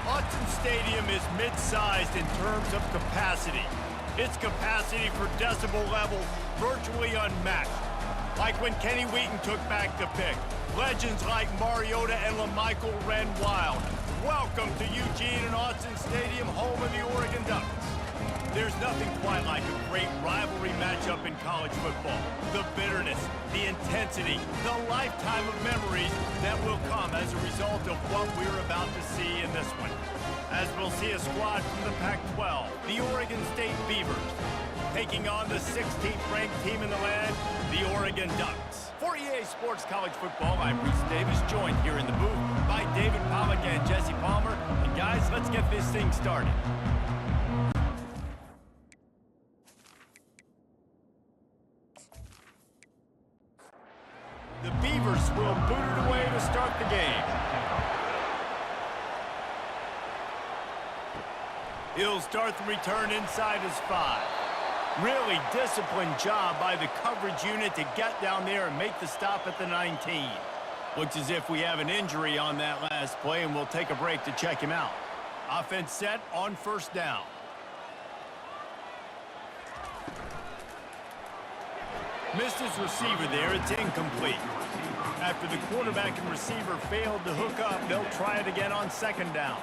Autzen Stadium is mid-sized in terms of capacity. Its capacity for decibel level virtually unmatched. Like when Kenny Wheaton took back the pick. Legends like Mariota and LaMichael ran wild. Welcome to Eugene and Autzen Stadium, home of the Oregon Ducks. There's nothing quite like a great rivalry matchup in college football. The bitterness, the intensity, the lifetime of memories that will come as a result of what we're about to see in this one. As we'll see a squad from the Pac-12, the Oregon State Beavers, taking on the 16th ranked team in the land, the Oregon Ducks. For EA Sports College Football, I'm Reese Davis, joined here in the booth by David Pollack and Jesse Palmer. And guys, let's get this thing started. The Beavers will boot it away to start the game. He'll start the return inside his 5. Really disciplined job by the coverage unit to get down there and make the stop at the 19. Looks as if we have an injury on that last play, and we'll take a break to check him out. Offense set on first down. Missed his receiver there. It's incomplete. After the quarterback and receiver failed to hook up, they'll try it again on second down.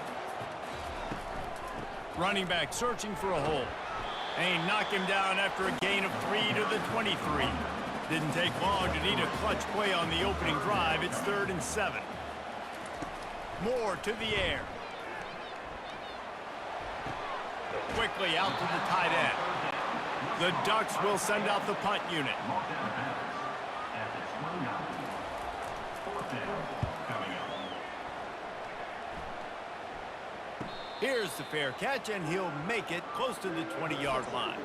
Running back searching for a hole. And knock him down after a gain of 3 to the 23. Didn't take long to need a clutch play on the opening drive. It's 3rd and 7. Moore to the air. Quickly out to the tight end. The Ducks will send out the punt unit. Here's the fair catch, and he'll make it close to the 20-yard line.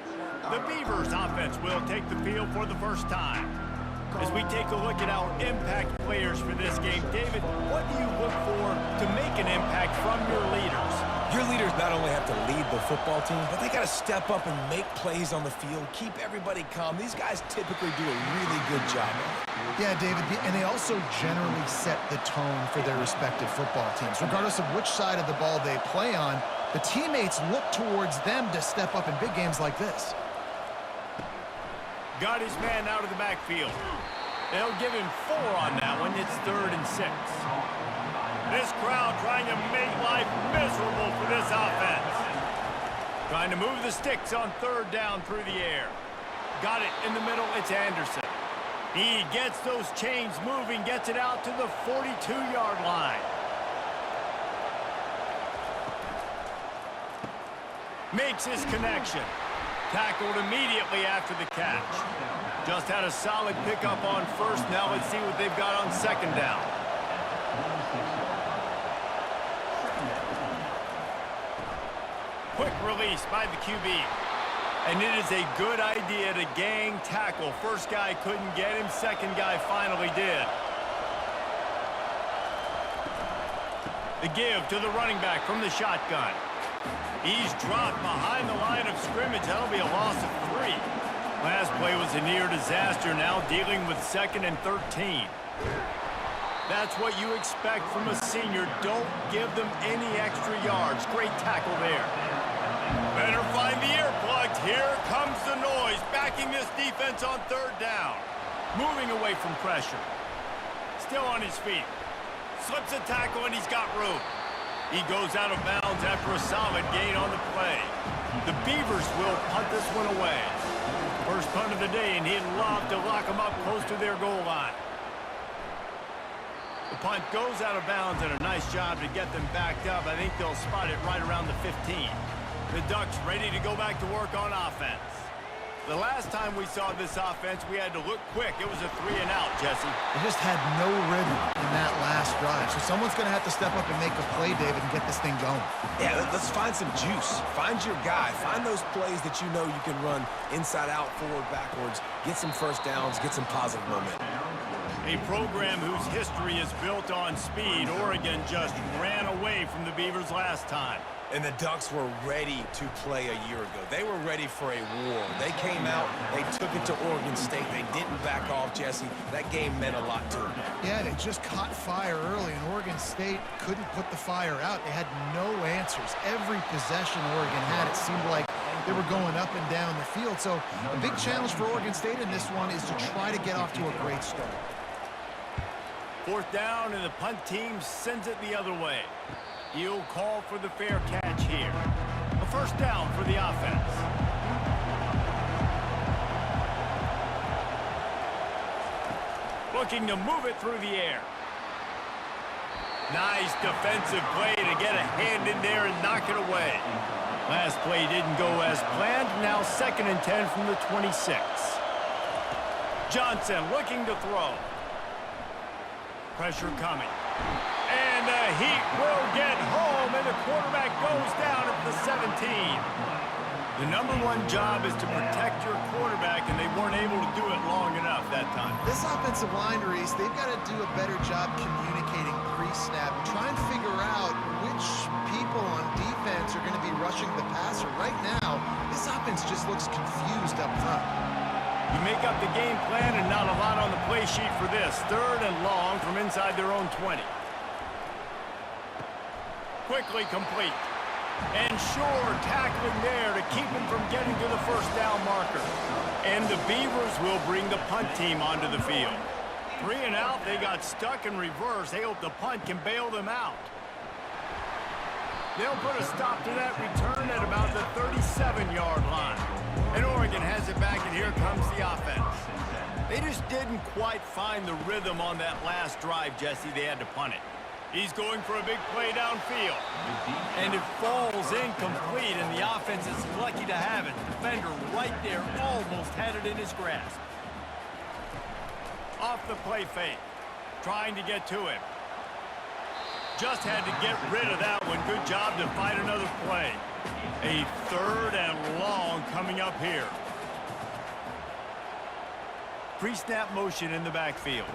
The Beavers offense will take the field for the first time. As we take a look at our impact players for this game, David, what do you look for to make an impact from your leaders? Your leaders not only have to lead the football team, but they got to step up and make plays on the field, keep everybody calm. These guys typically do a really good job of it. Yeah, David, and they also generally set the tone for their respective football teams. Regardless of which side of the ball they play on, the teammates look towards them to step up in big games like this. Got his man out of the backfield. They'll give him 4 on that one. It's 3rd and 6. This crowd trying to make life miserable for this offense. Trying to move the sticks on 3rd down through the air. Got it in the middle. It's Anderson. He gets those chains moving, gets it out to the 42-yard line. Makes his connection. Tackled immediately after the catch. Just had a solid pickup on first. Now let's see what they've got on second down. Quick release by the QB. And it is a good idea to gang tackle. First guy couldn't get him. Second guy finally did. The give to the running back from the shotgun. He's dropped behind the line of scrimmage. That'll be a loss of 3. Last play was a near disaster. Now dealing with 2nd and 13. That's what you expect from a senior. Don't give them any extra yards. Great tackle there. Better find the earplugs. Here comes the noise. Backing this defense on 3rd down. Moving away from pressure. Still on his feet. Slips a tackle and he's got room. He goes out of bounds after a solid gain on the play. The Beavers will punt this one away. First punt of the day, and he'd love to lock them up close to their goal line. The punt goes out of bounds, and a nice job to get them backed up. I think they'll spot it right around the 15. The Ducks ready to go back to work on offense. The last time we saw this offense, we had to look quick. It was a 3-and-out, Jesse. They just had no rhythm in that last drive. So someone's going to have to step up and make a play, David, and get this thing going. Yeah, let's find some juice. Find your guy. Find those plays that you know you can run inside out, forward, backwards. Get some first downs. Get some positive momentum. A program whose history is built on speed. Oregon just ran away from the Beavers last time. And the Ducks were ready to play a year ago. They were ready for a war. They came out, they took it to Oregon State. They didn't back off, Jesse. That game meant a lot to them. Yeah, they just caught fire early, and Oregon State couldn't put the fire out. They had no answers. Every possession Oregon had, it seemed like they were going up and down the field. So a big challenge for Oregon State in this one is to try to get off to a great start. 4th down, and the punt team sends it the other way. He'll call for the fair catch here. A 1st down for the offense. Looking to move it through the air. Nice defensive play to get a hand in there and knock it away. Last play didn't go as planned. Now 2nd and 10 from the 26. Johnson looking to throw. Pressure coming. And the Heat will get home, and the quarterback goes down at the 17. The #1 job is to protect your quarterback, and they weren't able to do it long enough that time. This offensive line, Reese, they've got to do a better job communicating pre-snap and try and figure out which people on defense are going to be rushing the passer. Right now, this offense just looks confused up front. You make up the game plan and not a lot on the play sheet for this. 3rd and long from inside their own 20. Quickly complete. And Shore tackling there to keep him from getting to the 1st down marker. And the Beavers will bring the punt team onto the field. 3 and out, they got stuck in reverse. They hope the punt can bail them out. They'll put a stop to that return at about the 37-yard line. And Oregon has it back, and here comes the offense. They just didn't quite find the rhythm on that last drive, Jesse. They had to punt it. He's going for a big play downfield. And it falls incomplete, and the offense is lucky to have it. Defender right there almost had it in his grasp. Off the play fake. Trying to get to him. Just had to get rid of that one. Good job to fight another play. A 3rd and long coming up here. Pre-snap motion in the backfield.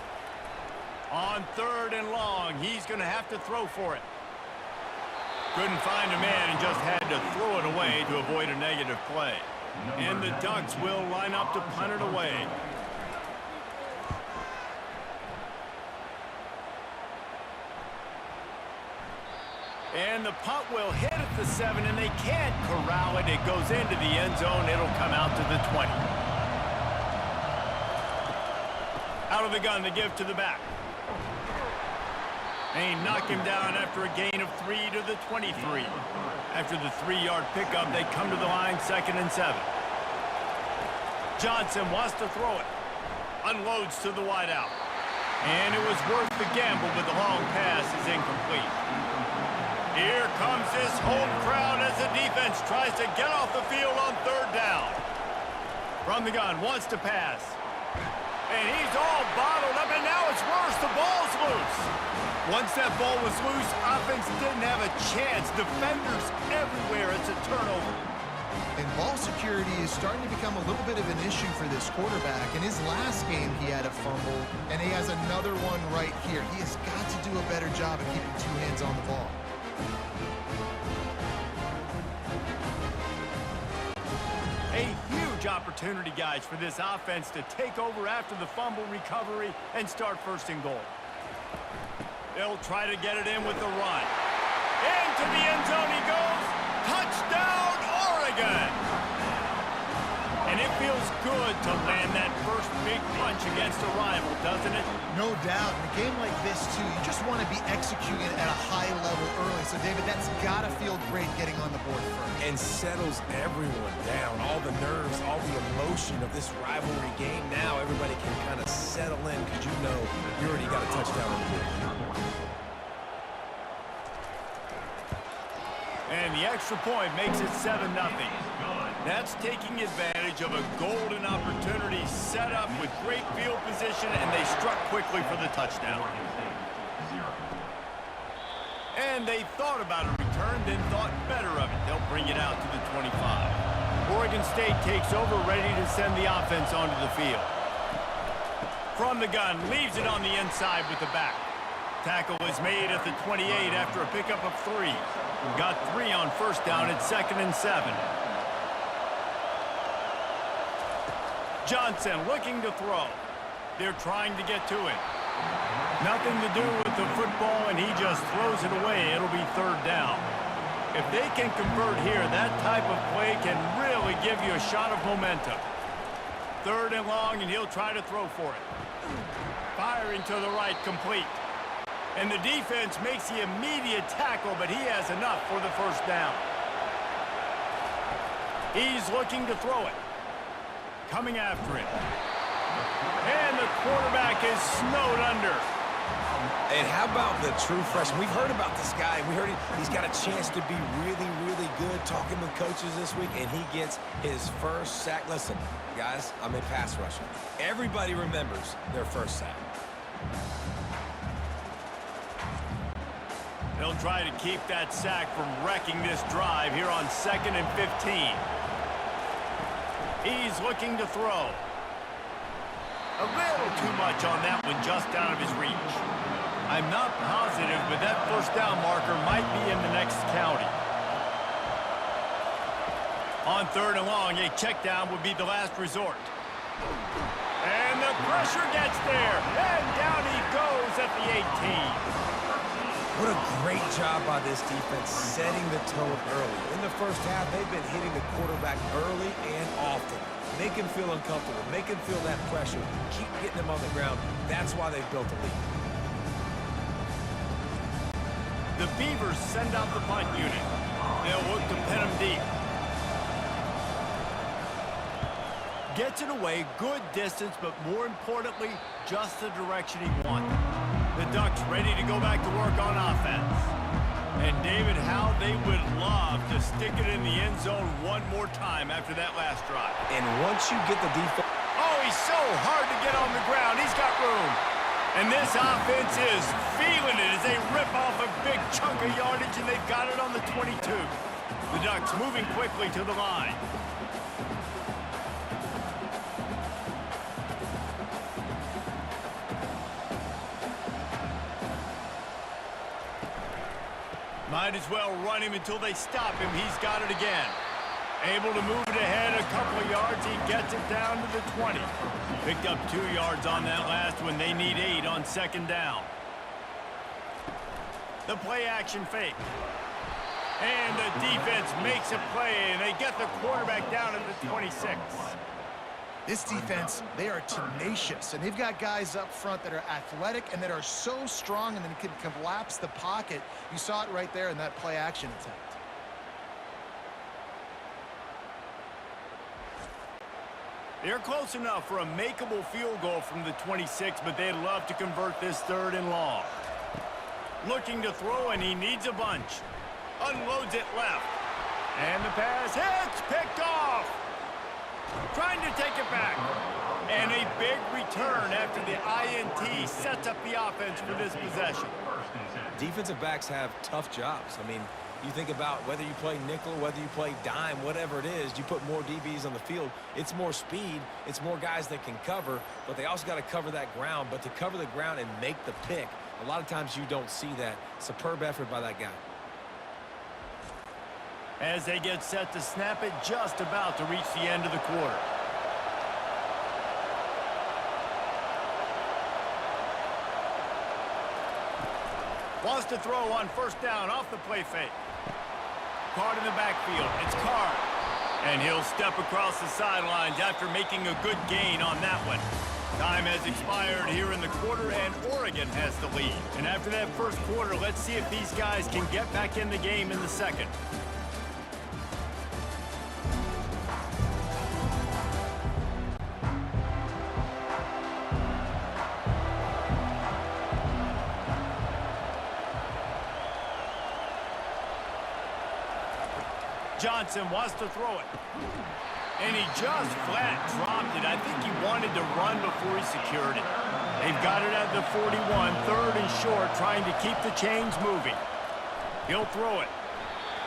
On 3rd and long, he's going to have to throw for it. Couldn't find a man and just had to throw it away to avoid a negative play. And the Ducks will line up to punt it away. And the punt will hit at the 7, and they can't corral it. It goes into the end zone. It'll come out to the 20. Out of the gun to give to the back. They knock him down after a gain of 3 to the 23. After the 3-yard pickup, they come to the line, 2nd and 7. Johnson wants to throw it. Unloads to the wideout. And it was worth the gamble, but the long pass is incomplete. Here comes this home crowd as the defense tries to get off the field on 3rd down. From the gun, wants to pass. And he's all bottled up, and now it's worse. The ball's loose. Once that ball was loose, offense didn't have a chance. Defenders everywhere. It's a turnover. And ball security is starting to become a little bit of an issue for this quarterback. In his last game, he had a fumble, and he has another one right here. He has got to do a better job of keeping 2 hands on the ball. A huge opportunity, guys, for this offense to take over after the fumble recovery and start 1st and goal. They'll try to get it in with the run. Into the end zone he goes. Touchdown, Oregon! And it feels good to land that first big punch against a rival, doesn't it? No doubt. In a game like this, too, you just want to be executing at a high level early. So, David, that's got to feel great getting on the board first. And settles everyone down. All the nerves, all the emotion of this rivalry game. Now everybody can kind of settle in because you know you already got a touchdown on the board. And the extra point makes it 7-0. That's taking advantage of a golden opportunity set up with great field position, and they struck quickly for the touchdown. And they thought about a return, then thought better of it. They'll bring it out to the 25. Oregon State takes over, ready to send the offense onto the field. From the gun, leaves it on the inside with the back. Tackle is made at the 28 after a pickup of 3. Got 3 on 1st down at 2nd and 7. Johnson looking to throw. They're trying to get to him. Nothing to do with the football, and he just throws it away. It'll be third down. If they can convert here, that type of play can really give you a shot of momentum. Third and long, and he'll try to throw for it. Firing to the right, complete. And the defense makes the immediate tackle, but he has enough for the first down. He's looking to throw it. Coming after it. And the quarterback is snowed under. And how about the true freshman? We've heard about this guy. We heard he's got a chance to be really, really good. Talking with coaches this week, and he gets his first sack. Listen, guys, I'm in pass rushing. Everybody remembers their first sack. They'll try to keep that sack from wrecking this drive here on 2nd and 15. He's looking to throw. A little too much on that one, just out of his reach. I'm not positive, but that first down marker might be in the next county. On 3rd and long, a check down would be the last resort. And the pressure gets there, and down he goes at the 18. What a great job by this defense setting the tone early. In the first half, they've been hitting the quarterback early and often. Make him feel uncomfortable. Make him feel that pressure. Keep getting him on the ground. That's why they've built a lead. The Beavers send out the punt unit. They'll look to pin him deep. Gets it away, good distance, but more importantly, just the direction he wanted. The Ducks ready to go back to work on offense. And David, how they would love to stick it in the end zone one more time after that last drive. And once you get the defense... Oh, he's so hard to get on the ground. He's got room. And this offense is feeling it as they rip off a big chunk of yardage, and they've got it on the 22. The Ducks moving quickly to the line. Might as well run him until they stop him. He's got it again. Able to move it ahead a couple of yards. He gets it down to the 20. Picked up 2 yards on that last one. They need 8 on 2nd down. The play action fake. And the defense makes a play, and they get the quarterback down at the 26. This defense, they are tenacious, and they've got guys up front that are athletic and that are so strong and then can collapse the pocket. You saw it right there in that play action attempt. They're close enough for a makeable field goal from the 26, but they'd love to convert this 3rd and long. Looking to throw, and he needs a bunch. Unloads it left. And the pass hits, picked off. Trying to take it back. And a big return after the INT sets up the offense for this possession. Defensive backs have tough jobs. I mean, you think about whether you play nickel, whether you play dime, whatever it is, you put more DBs on the field. It's more speed. It's more guys that can cover, but they also got to cover that ground. But to cover the ground and make the pick, a lot of times you don't see that. Superb effort by that guy. As they get set to snap it, just about to reach the end of the quarter. Wants to throw on 1st down off the play fake. Card in the backfield. It's Card. And he'll step across the sidelines after making a good gain on that one. Time has expired here in the quarter, and Oregon has the lead. And after that first quarter, let's see if these guys can get back in the game in the second. Johnson wants to throw it. And he just flat dropped it. I think he wanted to run before he secured it. They've got it at the 41, 3rd and short, trying to keep the chains moving. He'll throw it.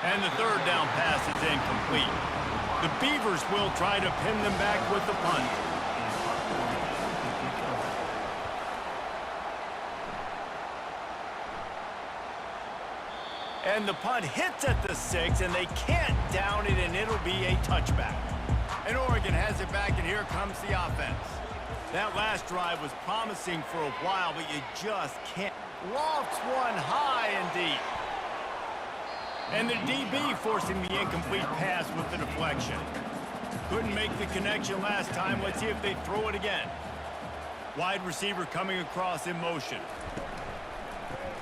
And the 3rd down pass is incomplete. The Beavers will try to pin them back with the punt. And the punt hits at the 6, and they can't down it, and it'll be a touchback. And Oregon has it back, and here comes the offense. That last drive was promising for a while, but you just can't. Lofts one high and deep. And the DB forcing the incomplete pass with the deflection. Couldn't make the connection last time. Let's see if they throw it again. Wide receiver coming across in motion.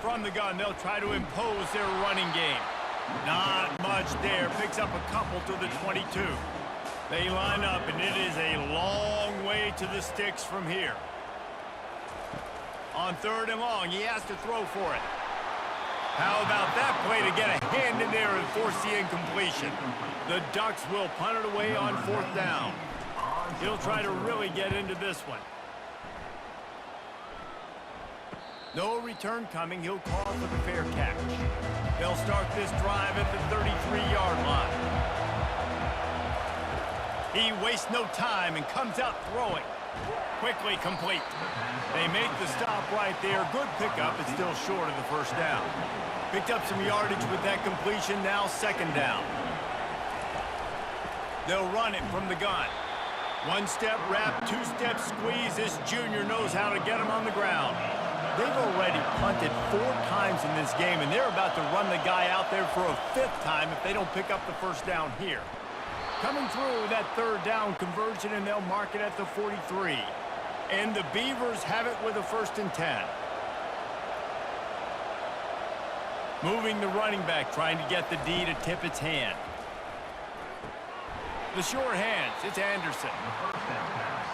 From the gun, they'll try to impose their running game. Not much there. Picks up a couple to the 22. They line up, and it is a long way to the sticks from here. On 3rd and long, he has to throw for it. How about that play to get a hand in there and force the incompletion? The Ducks will punt it away on 4th down. He'll try to really get into this one. No return coming. He'll call for the fair catch. They'll start this drive at the 33-yard line. He wastes no time and comes out throwing. Quickly complete. They make the stop right there. Good pickup. It's still short of the 1st down. Picked up some yardage with that completion. Now 2nd down. They'll run it from the gun. 1-step wrap, 2-step squeeze. This junior knows how to get him on the ground. They've already punted 4 times in this game, and they're about to run the guy out there for a 5th time if they don't pick up the 1st down here. Coming through that 3rd down conversion, and they'll mark it at the 43. And the Beavers have it with a 1st and 10. Moving the running back, trying to get the D to tip its hand. The short hands, it's Anderson.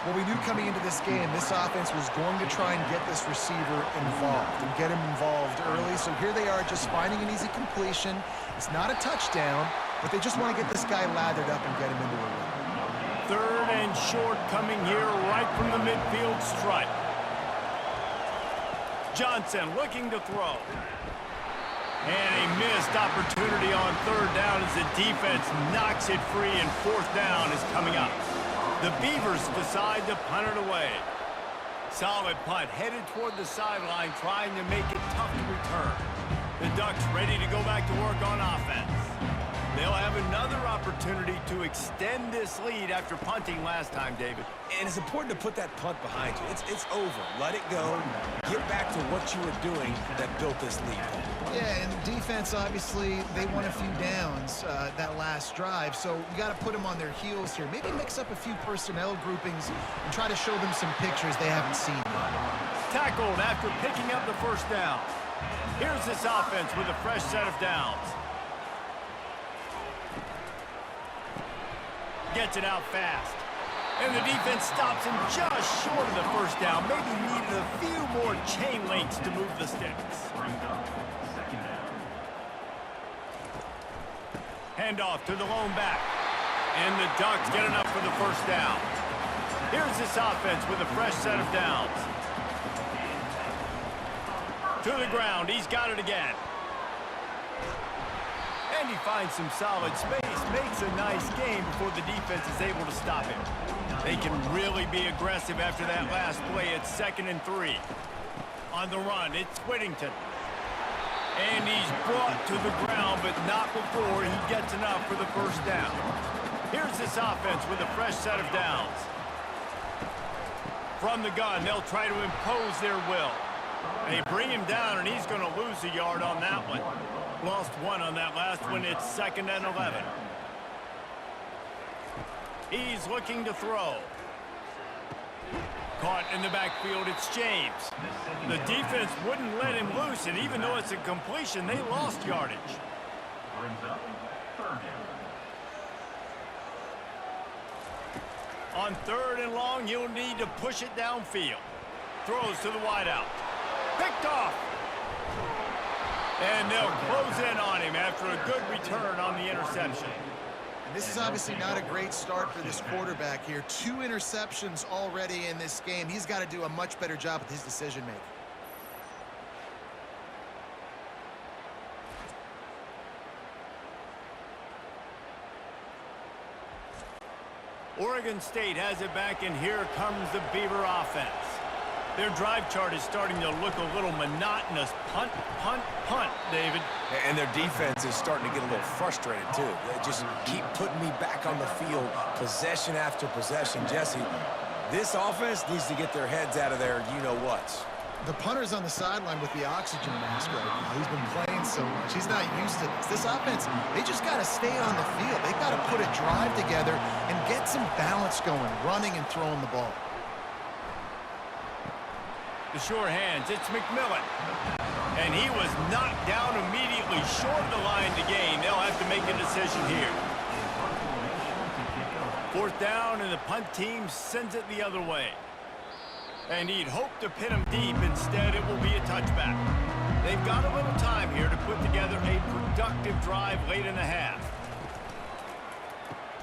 Well, we knew coming into this game, this offense was going to try and get this receiver involved and get him involved early. So here they are just finding an easy completion. It's not a touchdown, but they just want to get this guy lathered up and get him into a run. 3rd and short coming here right from the midfield stripe. Johnson looking to throw. And a missed opportunity on 3rd down as the defense knocks it free, and 4th down is coming up. The Beavers decide to punt it away. Solid punt, headed toward the sideline, trying to make it tough to return. The Ducks ready to go back to work on offense. They'll have another opportunity to extend this lead after punting last time, David. And it's important to put that punt behind you. It's over. Let it go. Get back to what you were doing that built this lead. Yeah, and defense, obviously, they won a few downs that last drive, so you got to put them on their heels here. Maybe mix up a few personnel groupings and try to show them some pictures they haven't seen yet. Tackled after picking up the 1st down. Here's this offense with a fresh set of downs. Gets it out fast. And the defense stops him just short of the 1st down. Maybe needed a few more chain links to move the sticks. Handoff to the lone back. And the Ducks get enough for the 1st down. Here's this offense with a fresh set of downs. To the ground. He's got it again. And he finds some solid space, makes a nice game before the defense is able to stop him. They can really be aggressive after that last play. It's 2nd and 3. On the run, it's Whittington. And he's brought to the ground, but not before he gets enough for the 1st down. Here's this offense with a fresh set of downs. From the gun, they'll try to impose their will. They bring him down, and he's going to lose a yard on that one. Lost 1 on that last one. It's 2nd and 11. He's looking to throw. Caught in the backfield, it's James. The defense wouldn't let him loose, and even though it's a completion, they lost yardage. On 3rd and long, you'll need to push it downfield. Throws to the wideout. Picked off. And they'll close in on him after a good return on the interception. And this is obviously not a great start for this quarterback here. 2 interceptions already in this game. He's got to do a much better job with his decision-making. Oregon State has it back, and here comes the Beaver offense. Their drive chart is starting to look a little monotonous. Punt, punt, punt, David. And their defense is starting to get a little frustrated, too. They just keep putting me back on the field, possession after possession. Jesse, This offense needs to get their heads out of their you-know-whats. The punter's on the sideline with the oxygen mask right now. He's been playing so much. He's not used to this. This offense, they just got to stay on the field. They got to put a drive together and get some balance going, running and throwing the ball. The sure hands, it's McMillan. And he was knocked down immediately short of the line to gain. They'll have to make a decision here. 4th down, and the punt team sends it the other way. And he'd hoped to pin him deep. Instead, it will be a touchback. They've got a little time here to put together a productive drive late in the half.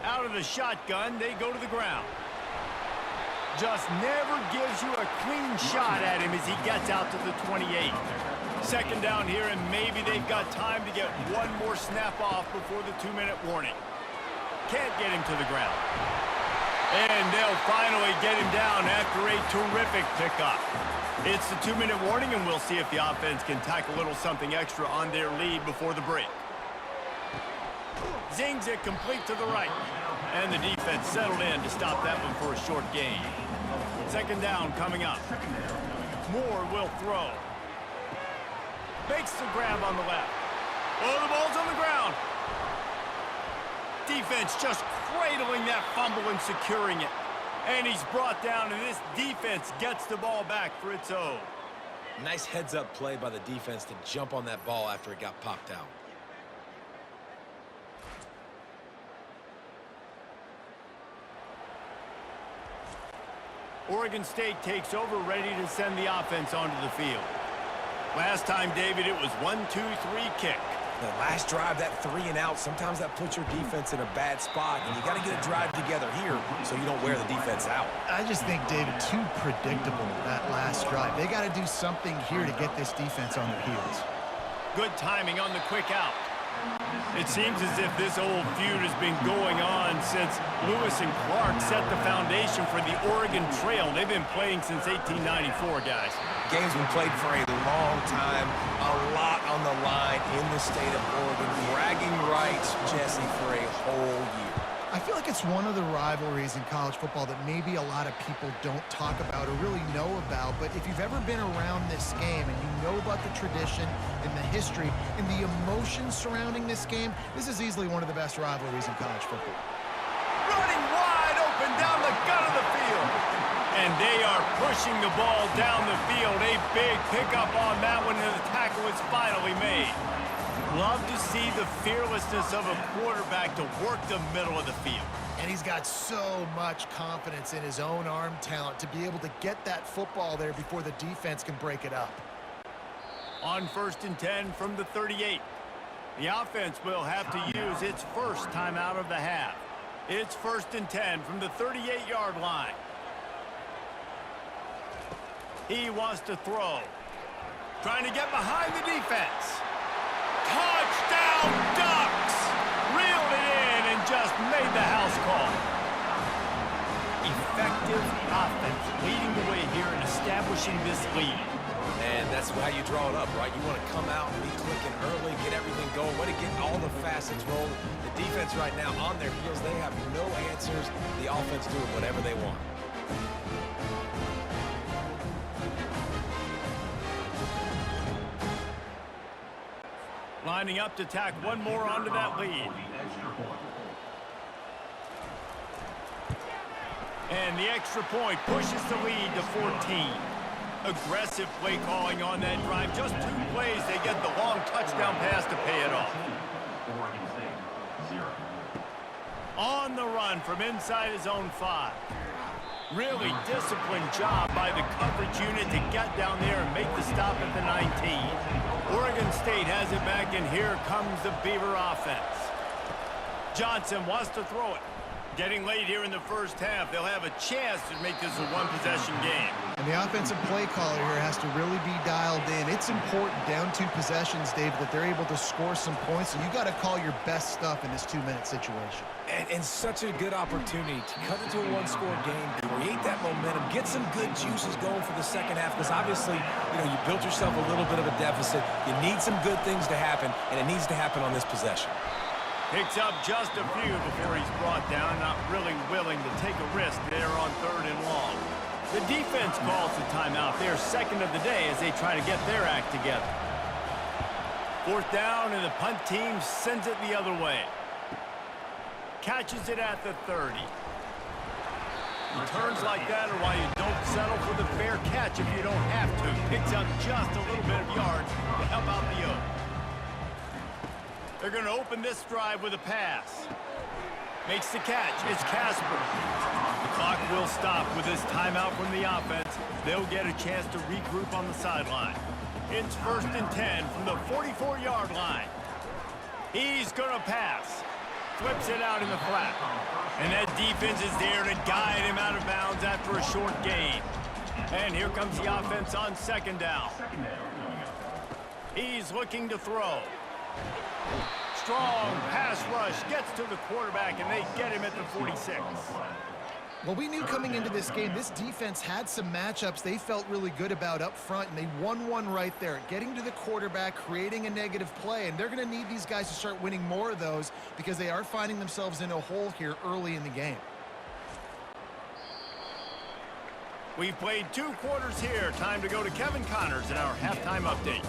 Out of the shotgun, they go to the ground. Just never gives you a clean shot at him as he gets out to the 28. 2nd down here, and maybe they've got time to get one more snap off before the 2-minute warning. Can't get him to the ground. And they'll finally get him down after a terrific pickup. It's the 2-minute warning, and we'll see if the offense can tack a little something extra on their lead before the break. Zings it complete to the right. And the defense settled in to stop that one for a short gain. 2nd down coming up. Moore will throw. Makes the grab on the left. Oh, the ball's on the ground. Defense just cradling that fumble and securing it. And he's brought down, and this defense gets the ball back for its own. Nice heads-up play by the defense to jump on that ball after it got popped out. Oregon State takes over, ready to send the offense onto the field. Last time, David, it was 1-2-3 kick. The last drive, that 3-and-out, sometimes that puts your defense in a bad spot, and you got to get a drive together here so you don't wear the defense out. I just think, David, too predictable, that last drive. They got to do something here to get this defense on their heels. Good timing on the quick out. It seems as if this old feud has been going on since Lewis and Clark set the foundation for the Oregon Trail. They've been playing since 1894, guys. Game's been played for a long time, a lot on the line in the state of Oregon. Bragging rights, Jesse, for a whole year. I feel like it's one of the rivalries in college football that maybe a lot of people don't talk about or really know about, but if you've ever been around this game and you know about the tradition and the history and the emotion surrounding this game, this is easily one of the best rivalries in college football. Running wide open down the gut of the field. And they are pushing the ball down the field. A big pickup on that one, and the tackle is finally made. Love to see the fearlessness of a quarterback to work the middle of the field. And he's got so much confidence in his own arm talent to be able to get that football there before the defense can break it up. On 1st and 10 from the 38. The offense will have to use its first timeout of the half. It's 1st and 10 from the 38-yard line. He wants to throw. Trying to get behind the defense. Touchdown Ducks! Reeled it in and just made the house call. Effective offense leading the way here and establishing this lead. And that's how you draw it up, right? You want to come out and be clicking early, get everything going, want to get all the facets rolling. The defense right now on their heels, they have no answers. The offense doing whatever they want. Lining up to tack one more onto that lead. And the extra point pushes the lead to 14. Aggressive play calling on that drive. Just 2 plays, they get the long touchdown pass to pay it off. On the run from inside his own 5. Really disciplined job by the coverage unit to get down there and make the stop at the 19. Oregon State has it back, and here comes the Beaver offense. Johnson wants to throw it. Getting late here in the first half, they'll have a chance to make this a one-possession game. And the offensive play caller here has to really be dialed in. It's important down 2 possessions, David, that they're able to score some points. So you got to call your best stuff in this 2-minute situation. And such a good opportunity to cut into a 1-score game, create that momentum, get some good juices going for the second half, because obviously, you built yourself a little bit of a deficit. You need some good things to happen, and it needs to happen on this possession. Picks up just a few before he's brought down, not really willing to take a risk there on 3rd and long. The defense calls the timeout. They're second of the day as they try to get their act together. 4th down, and the punt team sends it the other way. Catches it at the 30. Returns like that are why you don't settle for the fair catch if you don't have to. Picks up just a little bit of yards to help out the Oak. They're going to open this drive with a pass. Makes the catch. It's Casper. The clock will stop with this timeout from the offense. They'll get a chance to regroup on the sideline. It's 1st and 10 from the 44-yard line. He's going to pass. Flips it out in the flat. And that defense is there to guide him out of bounds after a short gain. And here comes the offense on 2nd down. He's looking to throw. Strong pass rush gets to the quarterback, and they get him at the 46. Well, we knew coming into this game, this defense had some matchups they felt really good about up front, and they won one right there, getting to the quarterback, creating a negative play, and they're going to need these guys to start winning more of those because they are finding themselves in a hole here early in the game. We've played 2 quarters here. Time to go to Kevin Connors in our halftime update.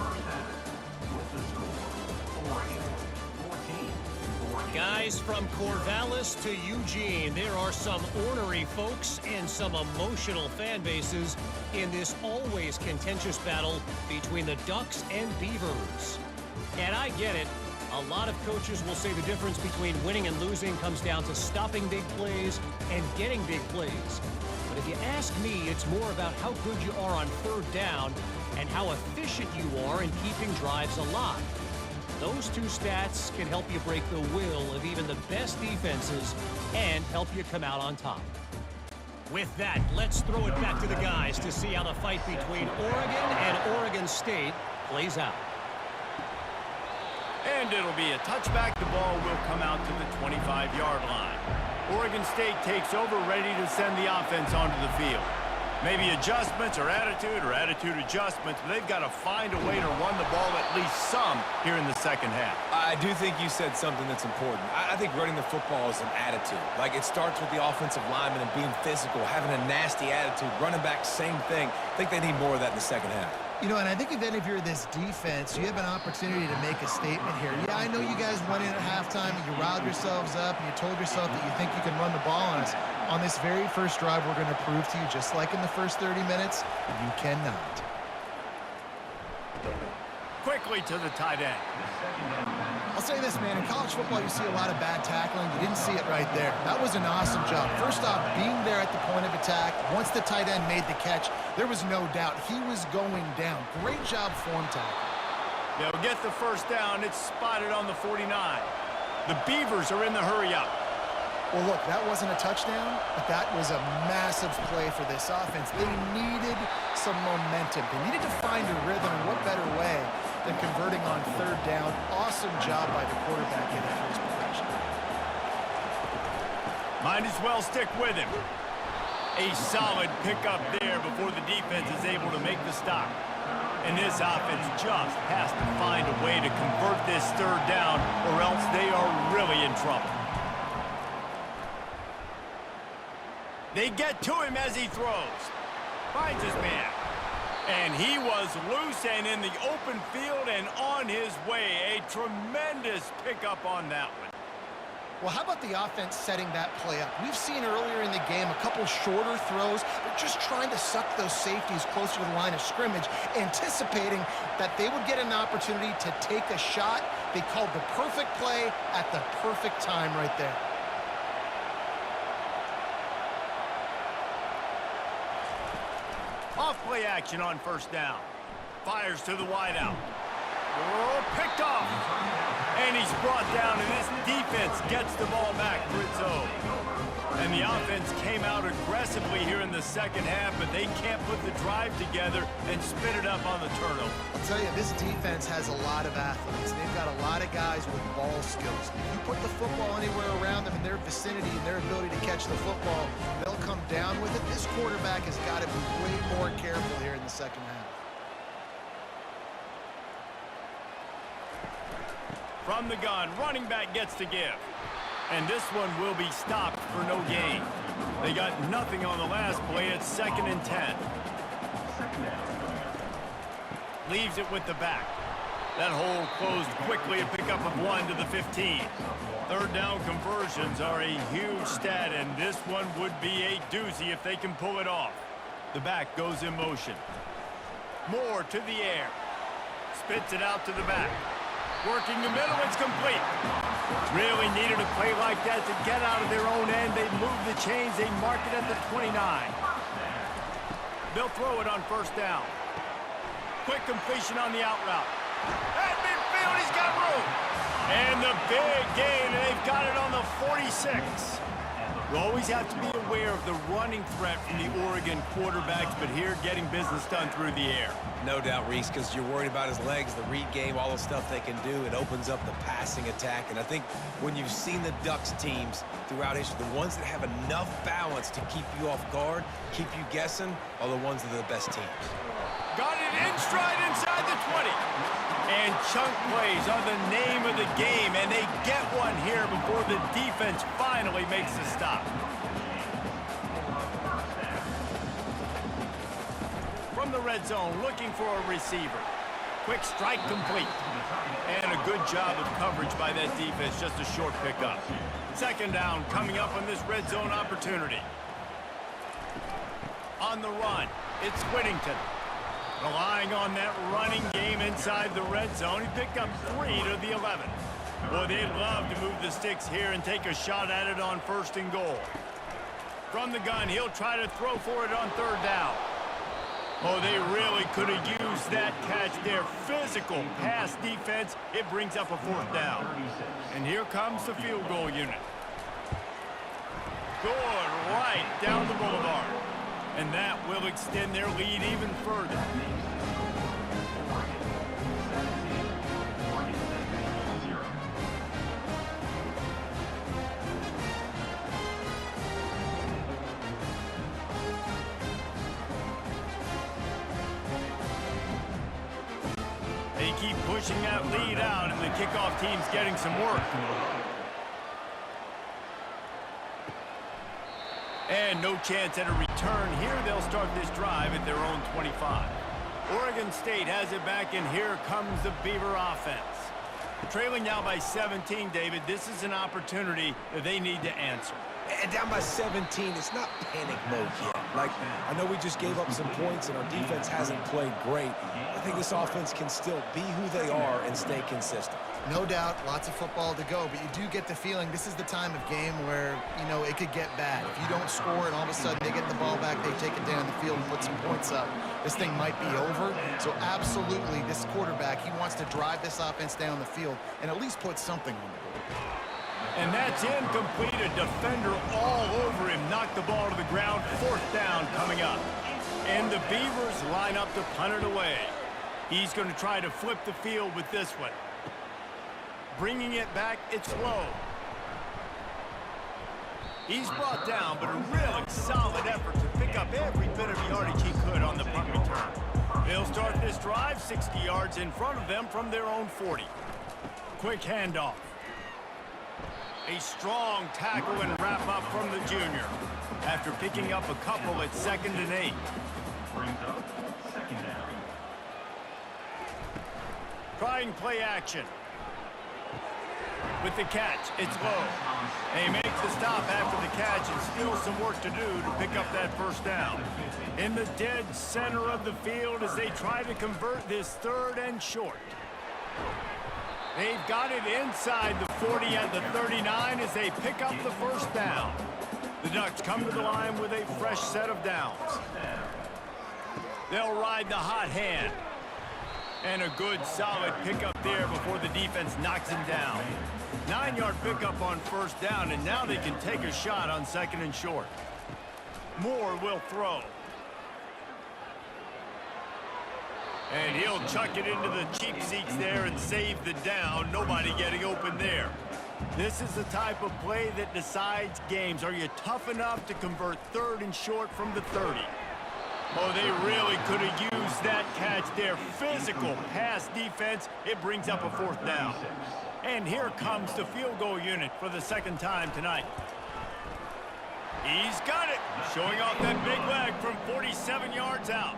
Guys, from Corvallis to Eugene, there are some ornery folks and some emotional fan bases in this always contentious battle between the Ducks and Beavers. And I get it. A lot of coaches will say the difference between winning and losing comes down to stopping big plays and getting big plays. But if you ask me, it's more about how good you are on 3rd down and how efficient you are in keeping drives alive. Those 2 stats can help you break the will of even the best defenses and help you come out on top. With that, let's throw it back to the guys to see how the fight between Oregon and Oregon State plays out. And it'll be a touchback. The ball will come out to the 25-yard line. Oregon State takes over, ready to send the offense onto the field. Maybe adjustments or attitude adjustments, but they've got to find a way to run the ball at least some here in the 2nd half. I do think you said something that's important. I think running the football is an attitude. Like, it starts with the offensive lineman and being physical, having a nasty attitude. Running back, same thing. I think they need more of that in the 2nd half. You know, and I think then if you're this defense, you have an opportunity to make a statement here. Yeah, I know you guys went in at halftime and you riled yourselves up and you told yourself that you think you can run the ball on us. On this very first drive, we're going to prove to you, just like in the first 30 minutes, you cannot. Quickly to the tight end. I'll say this, man. In college football, you see a lot of bad tackling. You didn't see it right there. That was an awesome job. First off, being there at the point of attack. Once the tight end made the catch, there was no doubt he was going down. Great job form tackle. They'll get the 1st down. It's spotted on the 49. The Beavers are in the hurry-up. Well, look, that wasn't a touchdown, but that was a massive play for this offense. They needed some momentum. They needed to find a rhythm, and what better way than converting on 3rd down. Awesome job by the quarterback in that first possession. Might as well stick with him. A solid pickup there before the defense is able to make the stop. And this offense just has to find a way to convert this 3rd down, or else they are really in trouble. They get to him as he throws. Finds his man. And he was loose and in the open field and on his way. A tremendous pickup on that one. Well, how about the offense setting that play up? We've seen earlier in the game a couple shorter throws. They're just trying to suck those safeties closer to the line of scrimmage, anticipating that they would get an opportunity to take a shot. They called the perfect play at the perfect time right there. Off-play action on 1st down. Fires to the wideout. Oh, picked off. And he's brought down, and this defense gets the ball back for its own. And the offense came out aggressively here in the 2nd half, but they can't put the drive together and spit it up on the turnover. I'll tell you, this defense has a lot of athletes. They've got a lot of guys with ball skills. If you put the football anywhere around them in their vicinity and their ability to catch the football, they'll come down with it. This quarterback has got to be way more careful here in the 2nd half. From the gun, running back gets to give. And this one will be stopped for no gain. They got nothing on the last play. It's 2nd and 10. Leaves it with the back. That hole closed quickly, a pickup of 1 to the 15. Third down conversions are a huge stat, and this one would be a doozy if they can pull it off. The back goes in motion. Moore to the air. Spits it out to the back. Working the middle, it's complete. Really needed a play like that to get out of their own end. They move the chains, they mark it at the 29. They'll throw it on 1st down. Quick completion on the out route. At midfield, he's got room. And the big gain, and they've got it on the 46. You always have to be aware of the running threat from the Oregon quarterbacks, but here getting business done through the air. No doubt, Reese, because you're worried about his legs, the read game, all the stuff they can do. It opens up the passing attack. And I think when you've seen the Ducks teams throughout history, the ones that have enough balance to keep you off guard, keep you guessing, are the ones that are the best teams. Got it in stride inside the 20. And chunk plays are the name of the game, and they get one here before the defense finally makes the stop. From the red zone, looking for a receiver. Quick strike complete. And a good job of coverage by that defense, just a short pickup. 2nd down coming up on this red zone opportunity. On the run, it's Whittington. Relying on that running game inside the red zone. He picked up 3 to the 11. Boy, they'd love to move the sticks here and take a shot at it on 1st and goal. From the gun, he'll try to throw for it on 3rd down. Oh, they really could have used that catch there. Physical pass defense. It brings up a 4th down. And here comes the field goal unit. Good right down the boulevard. And that will extend their lead even further. They keep pushing that lead out, and the kickoff team's getting some work. And no chance at a return here. They'll start this drive at their own 25. Oregon State has it back, and here comes the Beaver offense. Trailing now by 17, David. This is an opportunity that they need to answer. And down by 17, it's not panic mode yet. Like, I know we just gave up some points, and our defense hasn't played great. I think this offense can still be who they are and stay consistent. No doubt, lots of football to go, but you do get the feeling this is the time of game where, you know, it could get bad. If you don't score and all of a sudden they get the ball back, they take it down the field and put some points up, this thing might be over. So absolutely, this quarterback, he wants to drive this offense down the field and at least put something on the board. And that's incomplete. A defender all over him. Knocked the ball to the ground. 4th down coming up. And the Beavers line up to punt it away. He's going to try to flip the field with this one. Bringing it back, it's low. He's brought down, but a really solid effort to pick up every bit of yardage he could on the punt return. They'll start this drive 60 yards in front of them from their own 40. Quick handoff. A strong tackle and wrap up from the junior. After picking up a couple at 2nd and 8. Brings up 2nd down. Trying play action. With the catch, it's low. They make the stop after the catch and still some work to do to pick up that 1st down. In the dead center of the field as they try to convert this 3rd and short. They've got it inside the 40 at the 39 as they pick up the 1st down. The Ducks come to the line with a fresh set of downs. They'll ride the hot hand. And a good solid pickup there before the defense knocks him down. 9-yard pickup on 1st down, and now they can take a shot on 2nd and short. Moore will throw. And he'll chuck it into the cheap seats there and save the down. Nobody getting open there. This is the type of play that decides games. Are you tough enough to convert 3rd and short from the 30? Oh, they really could have used that catch there. Physical pass defense. It brings up a 4th down. And here comes the field goal unit for the 2nd time tonight. He's got it. Showing off that big leg from 47 yards out.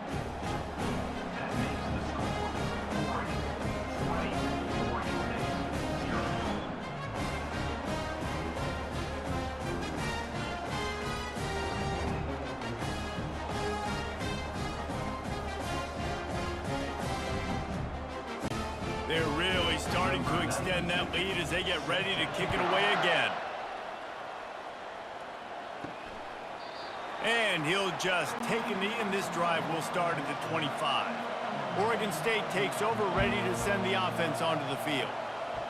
They're really starting to extend that lead as they get ready to kick it away again. And he'll just take a knee, and this drive will start at the 25. Oregon State takes over, ready to send the offense onto the field.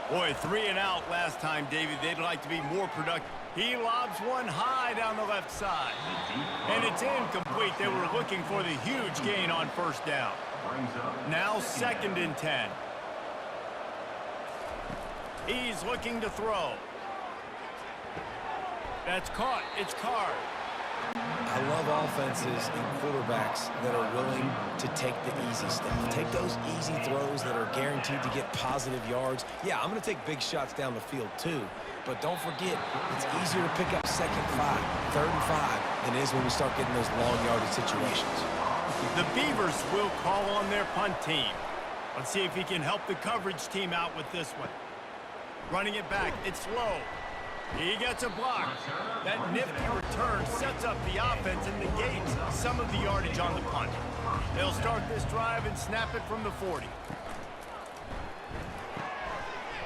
Boy, 3 and out last time, David. They'd like to be more productive. He lobs one high down the left side. And it's incomplete. They were looking for the huge gain on 1st down. Now 2nd and 10. He's looking to throw. That's caught. It's Card. I love offenses and quarterbacks that are willing to take the easy stuff. Take those easy throws that are guaranteed to get positive yards. Yeah, I'm going to take big shots down the field too. But don't forget, it's easier to pick up 2nd and 5, 3rd and 5 than it is when we start getting those long yardage situations. The Beavers will call on their punt team. Let's see if he can help the coverage team out with this one. Running it back, it's low. He gets a block. That nifty return sets up the offense and negates some of the yardage on the punt. They'll start this drive and snap it from the 40.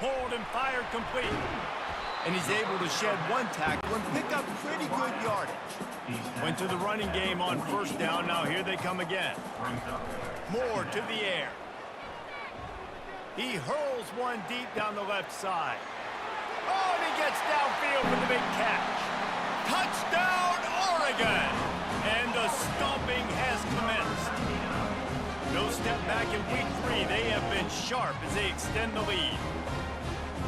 Hold and fire complete. And he's able to shed 1 tackle and pick up pretty good yardage. Went to the running game on 1st down. Now here they come again. Moore to the air. He hurls one deep down the left side. Oh, and he gets downfield for the big catch. Touchdown, Oregon! And the stomping has commenced. No step back in week 3. They have been sharp as they extend the lead.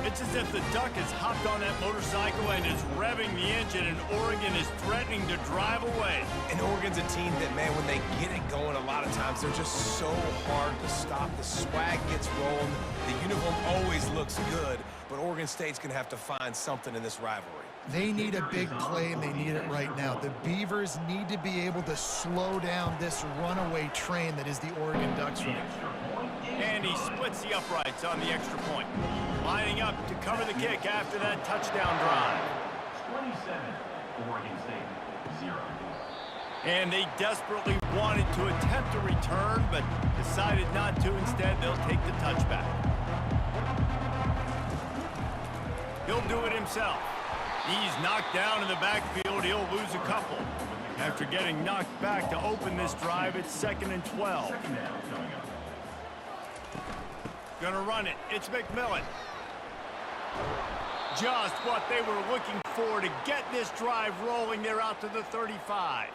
It's as if the Duck has hopped on that motorcycle and is revving the engine, and Oregon is threatening to drive away. And Oregon's a team that, man, when they get it going, a lot of times they're just so hard to stop. The swag gets rolling. The uniform always looks good, but Oregon State's going to have to find something in this rivalry. They need a big play, and they need it right now. The Beavers need to be able to slow down this runaway train that is the Oregon Ducks right now. And he splits the uprights on the extra point. Lining up to cover the kick after that touchdown drive. 27, Oregon State, 0. And they desperately wanted to attempt a return, but decided not to. Instead, they'll take the touchback. He'll do it himself. He's knocked down in the backfield. He'll lose a couple. After getting knocked back to open this drive, it's 2nd and 12. Gonna run it. It's McMillan. Just what they were looking for to get this drive rolling. They're out to the 35.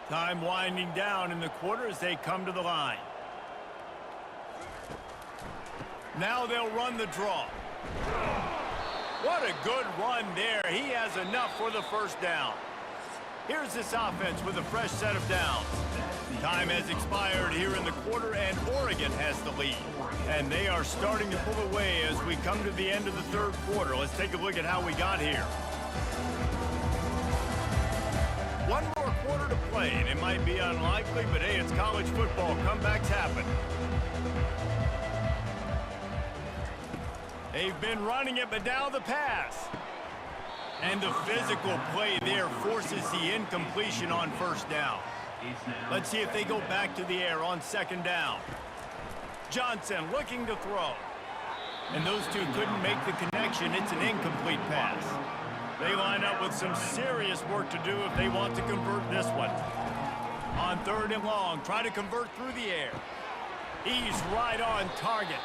Time winding down in the quarter as they come to the line. Now they'll run the draw. What a good run there. He has enough for the 1st down. Here's this offense with a fresh set of downs. Time has expired here in the quarter, and Oregon has the lead. And they are starting to pull away as we come to the end of the 3rd quarter. Let's take a look at how we got here. One more quarter to play, and it might be unlikely, but hey, it's college football. Comebacks happen. They've been running it, but now the pass. And the physical play there forces the incompletion on 1st down. Let's see if they go back to the air on 2nd down. Johnson looking to throw. And those two couldn't make the connection. It's an incomplete pass. They line up with some serious work to do if they want to convert this one. On 3rd and long, try to convert through the air. He's right on target.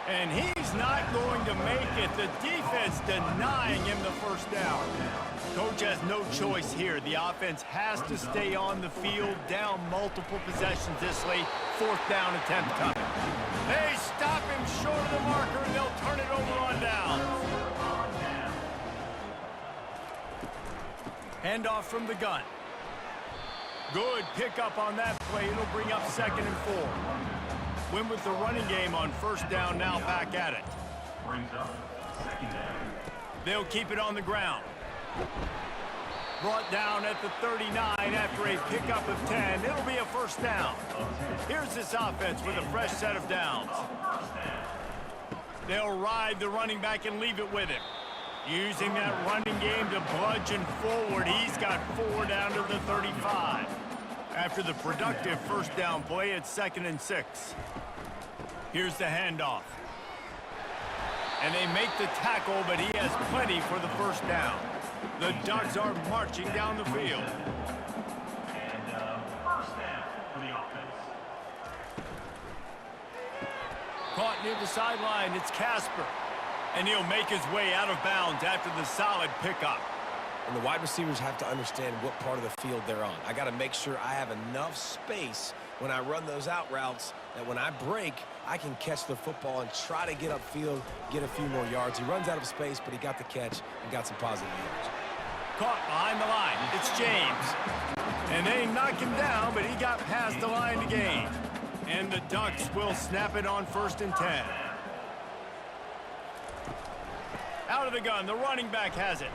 And he's not going to make it. The defense denying him the 1st down. Coach has no choice here. The offense has to stay on the field, down multiple possessions this late. 4th down attempt coming. They stop him short of the marker, and they'll turn it over on down. Handoff from the gun. Good pickup on that play. It'll bring up 2nd and 4. Win with the running game on 1st down, now back at it. Brings up 2nd down. They'll keep it on the ground. Brought down at the 39 after a pickup of 10. It'll be a 1st down. Here's this offense with a fresh set of downs. They'll ride the running back and leave it with him. Using that running game to bludgeon forward. He's got 4 down to the 35. After the productive 1st down play, it's 2nd and 6. Here's the handoff. And they make the tackle, but he has plenty for the 1st down. The Ducks are marching down the field. And 1st down for the offense. Caught near the sideline, it's Casper. And he'll make his way out of bounds after the solid pickup. And the wide receivers have to understand what part of the field they're on. I got to make sure I have enough space when I run those out routes that when I break, I can catch the football and try to get upfield, get a few more yards. He runs out of space, but he got the catch and got some positive yards. Caught behind the line. It's James. And they knock him down, but he got past the line to gain. And the Ducks will snap it on 1st and 10. Out of the gun, the running back has it.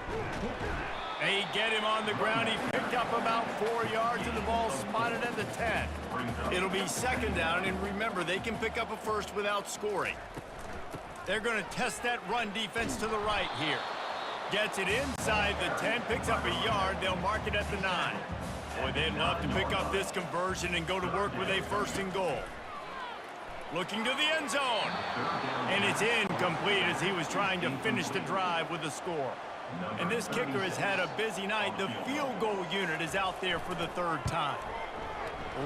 They get him on the ground. He picked up about 4 yards, and the ball spotted at the 10. It'll be 2nd down, and remember, they can pick up a 1st without scoring. They're going to test that run defense to the right here. Gets it inside the 10, picks up a yard. They'll mark it at the 9. Boy, they'd love to pick up this conversion and go to work with a 1st and goal. Looking to the end zone. And it's incomplete as he was trying to finish the drive with a score. And this kicker has had a busy night. The field goal unit is out there for the 3rd time.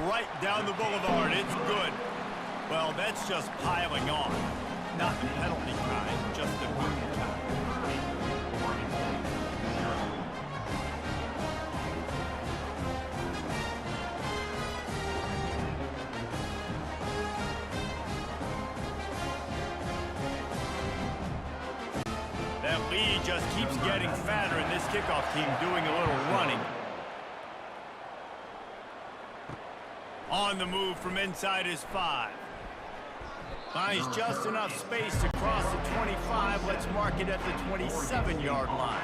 Right down the boulevard. It's good. Well, that's just piling on. Not the penalty kind, just the good kind. That lead just keeps getting fatter, and this kickoff team doing a little running. On the move from inside his 5. Finds just enough space to cross the 25. Let's mark it at the 27-yard line.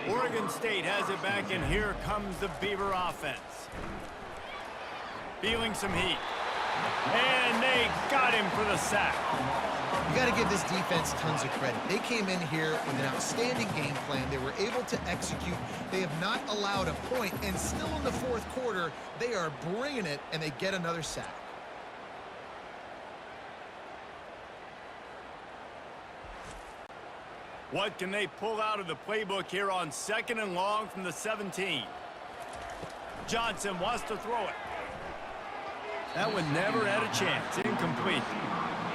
Oregon State has it back, and here comes the Beaver offense. Feeling some heat. And they got him for the sack. You got to give this defense tons of credit. They came in here with an outstanding game plan. They were able to execute. They have not allowed a point, and still in the 4th quarter, they are bringing it, and they get another sack. What can they pull out of the playbook here on 2nd and long from the 17? Johnson wants to throw it. That one never had a chance. Incomplete.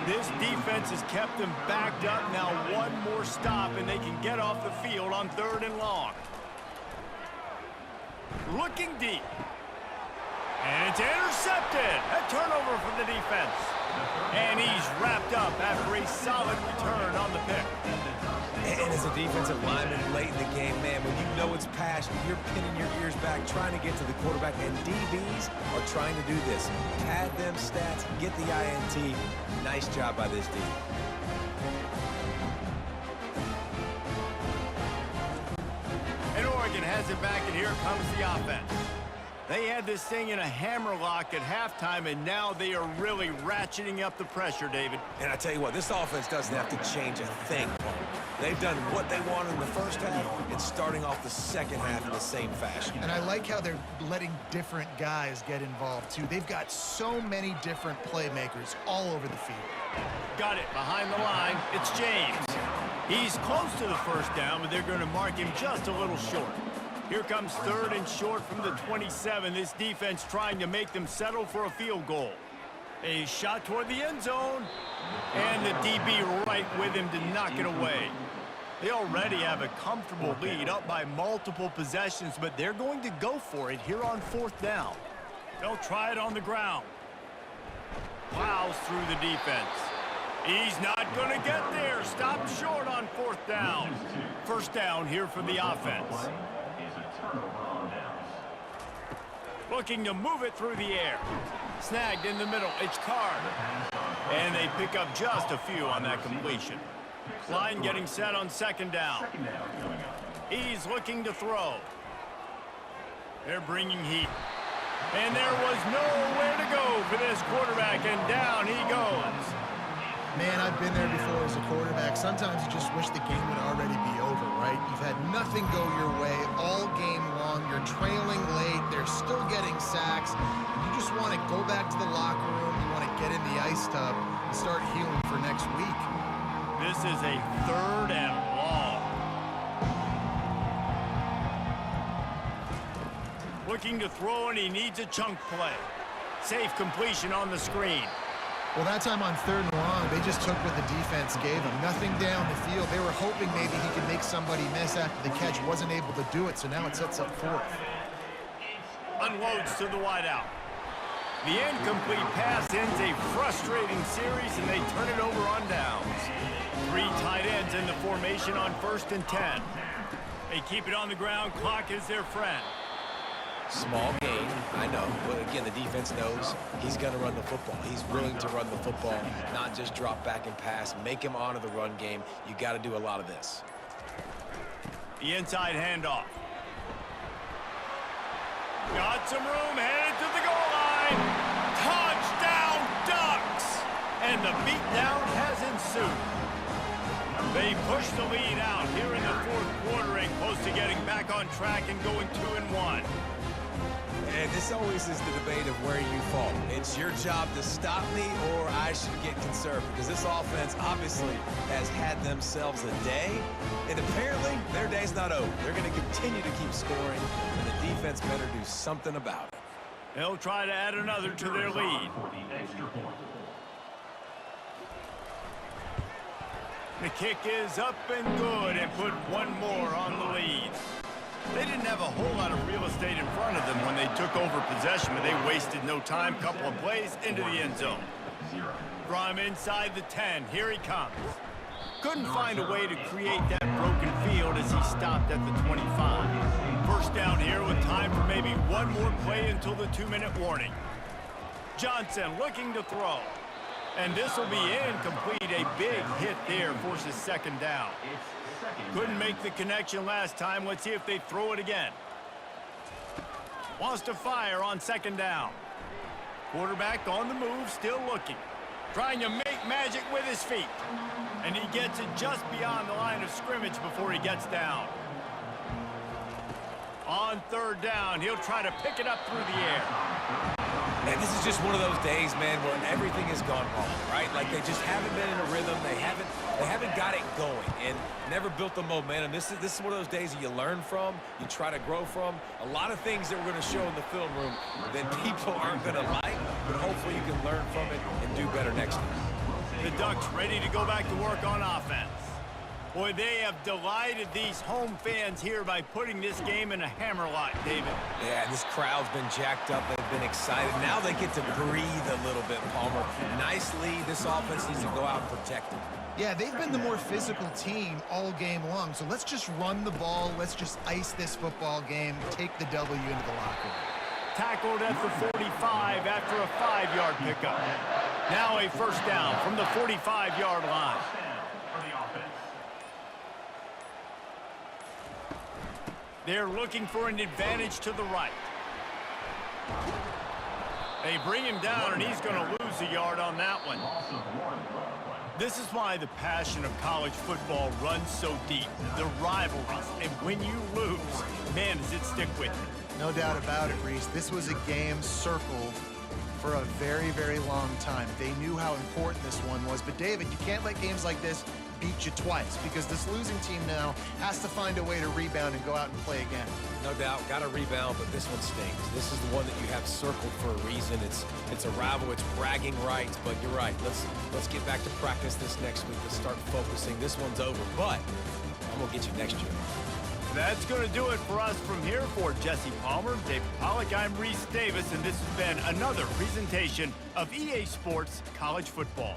This defense has kept them backed up. Now one more stop, and they can get off the field on 3rd and long. Looking deep. And it's intercepted. A turnover for the defense. And he's wrapped up after a solid return on the pick. And as a defensive lineman late in the game, man, when you know it's passion, you're pinning your ears back, trying to get to the quarterback, and DBs are trying to do this. Pad them stats, get the INT. Nice job by this D. And Oregon has it back, and here comes the offense. They had this thing in a hammerlock at halftime, and now they are really ratcheting up the pressure, David. And I tell you what, this offense doesn't have to change a thing, Paul. They've done what they wanted in the 1st half and starting off the 2nd half in the same fashion. And I like how they're letting different guys get involved, too. They've got so many different playmakers all over the field. Got it behind the line. It's James. He's close to the 1st down, but they're going to mark him just a little short. Here comes 3rd and short from the 27. This defense trying to make them settle for a field goal. A shot toward the end zone. And the DB right with him to knock it away. They already have a comfortable lead, up by multiple possessions, but they're going to go for it here on 4th down. They'll try it on the ground. Plows through the defense. He's not going to get there. Stopped short on 4th down. 1st down here for the offense. Looking to move it through the air. Snagged in the middle. It's Card. And they pick up just a few on that completion. Line getting set on second down. He's looking to throw. They're bringing heat. And there was nowhere to go for this quarterback, and down he goes. Man, I've been there before as a quarterback. Sometimes you just wish the game would already be over, right? You've had nothing go your way all game long. You're trailing late. They're still getting sacks. You just want to go back to the locker room. You want to get in the ice tub and start healing for next week. This is a 3rd and long. Looking to throw, and he needs a chunk play. Safe completion on the screen. Well, that time on 3rd and long, they just took what the defense gave them. Nothing down the field. They were hoping maybe he could make somebody miss after the catch. Wasn't able to do it, so now it sets up 4th. Unloads to the wideout. The incomplete pass ends a frustrating series, and they turn it over on downs. 3 tight ends in the formation on 1st and 10. They keep it on the ground. Clock is their friend. Small gain, I know. But again, the defense knows he's going to run the football. He's willing to run the football, not just drop back and pass. Make him honor the run game. You got to do a lot of this. The inside handoff. Got some room, headed to the goal line. Touchdown, Ducks! And the beatdown has ensued. They push the lead out here in the 4th quarter and close to getting back on track and going 2-1. And this always is the debate of where you fall. It's your job to stop me, or I should get conservative, because this offense obviously has had themselves a day, and apparently their day's not over. They're going to continue to keep scoring, and the defense better do something about it. They'll try to add another to their lead. The kick is up and good, and put one more on the lead. They didn't have a whole lot of real estate in front of them when they took over possession, but they wasted no time. Couple of plays into the end zone. From inside the 10, here he comes. Couldn't find a way to create that broken field as he stopped at the 25. First down here with time for maybe one more play until the 2-minute warning. Johnson looking to throw. And this will be incomplete. A big hit there forces second down. Couldn't make the connection last time. Let's see if they throw it again. Wants to fire on second down. Quarterback on the move, still looking. Trying to make magic with his feet. And he gets it just beyond the line of scrimmage before he gets down. On 3rd down, he'll try to pick it up through the air. And this is just one of those days, man, where everything has gone wrong, right? Like they just haven't been in a rhythm. They haven't got it going and never built the momentum. This is one of those days that you learn from, you try to grow from. A lot of things that we're going to show in the film room that people aren't going to like, but hopefully you can learn from it and do better next time. The Ducks ready to go back to work on offense. Boy, they have delighted these home fans here by putting this game in a hammerlock, David. Yeah, this crowd's been jacked up. They've been excited. Now they get to breathe a little bit, Palmer. Nice lead. This offense needs to go out and protect it. Yeah, they've been the more physical team all game long. So let's just run the ball. Let's just ice this football game, take the W into the locker room. Tackled at the 45 after a 5-yard pickup. Now a first down from the 45-yard line. They're looking for an advantage to the right. They bring him down, and he's going to lose a yard on that one. This is why the passion of college football runs so deep. The rivalries, and when you lose, man, does it stick with you. No doubt about it, Reese. This was a game circled for a very, very long time. They knew how important this one was. But, David, you can't let games like this beat you twice, because this losing team now has to find a way to rebound and go out and play again. No doubt, got to rebound, but this one stings. This is the one that you have circled for a reason. It's a rival, it's bragging rights, but you're right. Let's get back to practice this next week. Let's start focusing. This one's over, but I'm going to get you next year. That's going to do it for us from here. For Jesse Palmer, David Pollack, I'm Reese Davis, and this has been another presentation of EA Sports College Football.